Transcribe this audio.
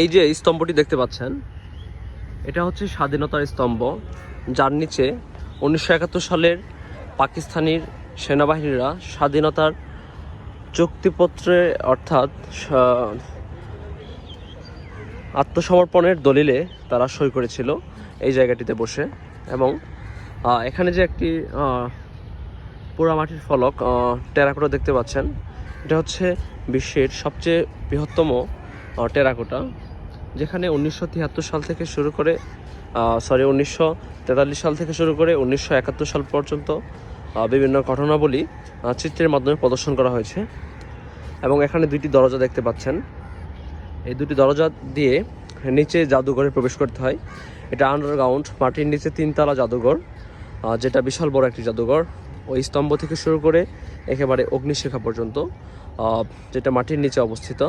এই যে স্তম্ভটি দেখতে পাচ্ছেন, এটা হচ্ছে স্বাধীনতার স্তম্ভ, যার নিচে 1971 সালের পাকিস্তানির সেনাবাহিনীরা স্বাধীনতার চুক্তিপত্রে অর্থাৎ আত্মসমর্পণের দলিলে তারা সই করেছিল এই জায়গাটিতে বসে। এবং এখানে যে একটি পোড়ামাটির ফলক টেরাকোটা দেখতে পাচ্ছেন, এটা হচ্ছে বিশ্বের সবচেয়ে বৃহত্তম টেরাকোটা, যেখানে 1973 সাল থেকে শুরু করে 1943 সাল থেকে শুরু করে 1971 সাল পর্যন্ত বিভিন্ন ঘটনাবলী চিত্রের মাধ্যমে প্রদর্শন করা হয়েছে। এবং এখানে দুইটি দরজা দেখতে পাচ্ছেন, এই দুটি দরজা দিয়ে নিচে জাদুঘরে প্রবেশ করতে হয়। এটা আন্ডারগ্রাউন্ড মাটির নিচে 3তলা জাদুঘর, যেটা বিশাল বড় একটি জাদুঘর। ওই স্তম্ভ থেকে শুরু করে একেবারে অগ্নিশিখা পর্যন্ত, যেটা মাটির নিচে অবস্থিত।